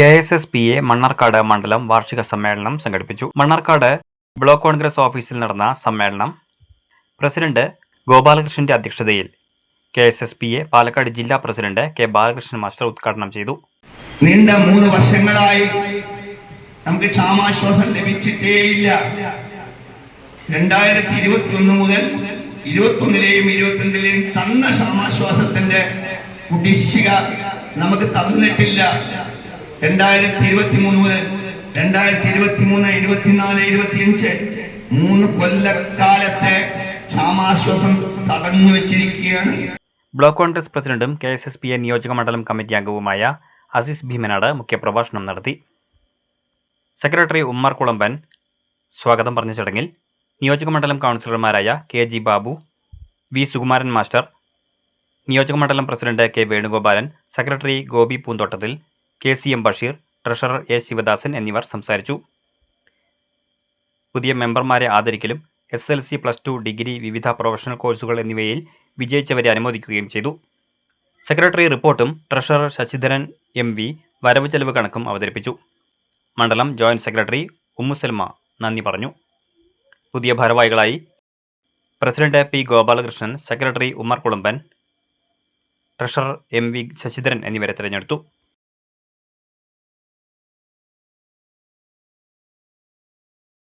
KSSPA Mannarkkad മണ്ഡലം വാർഷിക സമ്മേളനം സംഘടിപ്പിച്ചു. മണ്ണാർക്കാട് ബ്ലോക്ക് കോൺഗ്രസ് ഓഫീസിൽ നടന്ന സമ്മേളനം പ്രസിഡന്റ് ഗോപാലകൃഷ്ണന്റെ അധ്യക്ഷതയിൽ KSSPA പാലക്കാട് ജില്ലാ പ്രസിഡന്റ് K. ബാലകൃഷ്ണൻ മാസ്റ്റർ ഉദ്ഘാടനം ചെയ്തു. നീണ്ട 3 വർഷങ്ങളായി നമുക്ക് ക്ഷാമാശ്വാസം ലഭിച്ചിട്ടേയില്ല. 2021 മുതൽ 21ലെയും 22ലെയും തന്ന ക്ഷാമാശ്വാസത്തിന്റെ കുടിശ്ശിക നമുക്ക് തന്നിട്ടില്ല. 2023 മുതൽ 2023, 24, 25 3 കൊല്ലക്കാലത്തെ ക്ഷാമാശ്വാസം തടഞ്ഞു വെച്ചിരിക്കുകയാണ്. ബ്ലോക്ക് കോൺഗ്രസ് പ്രസിഡന്റും KSSPA നിയോജക മണ്ഡലം കമ്മിറ്റി അംഗവുമായ അസീസ് ഭീമനാട് മുഖ്യപ്രഭാഷണം നടത്തി. സെക്രട്ടറി ഉമ്മർ കുളമ്പൻ സ്വാഗതം പറഞ്ഞ ചടങ്ങിൽ നിയോജക മണ്ഡലം കൗൺസിലർമാരായ KG Babu, V. Sukumaran master, നിയോജക മണ്ഡലം president K. Venugopalan, secretary Gopi പൂന്തോട്ടത്തിൽ, KCM Basheer, treasurer A. Sivadasan എന്നിവർ സംസാരിച്ചു. പുതിയ മെമ്പർമാരെ ആദരിക്കലും SLC, +2, ഡിഗ്രി, വിവിധ പ്രൊഫഷണൽ കോഴ്സുകൾ എന്നിവയിൽ വിജയിച്ചവരെ അനുമോദിക്കുകയും ചെയ്തു. സെക്രട്ടറി റിപ്പോർട്ടും ട്രഷറർ ശശിധരൻ MV വരവ് ചെലവ് കണക്കും അവതരിപ്പിച്ചു. മണ്ഡലം ജോയിന്റ് സെക്രട്ടറി ഉമ്മുസൽമ നന്ദി പറഞ്ഞു. പുതിയ ഭാരവാഹികളായി president P. Gopalakrishnan, secretary Ummer Kulamban, treasurer MV Sasidharan എന്നിവരെ തിരഞ്ഞെടുത്തു.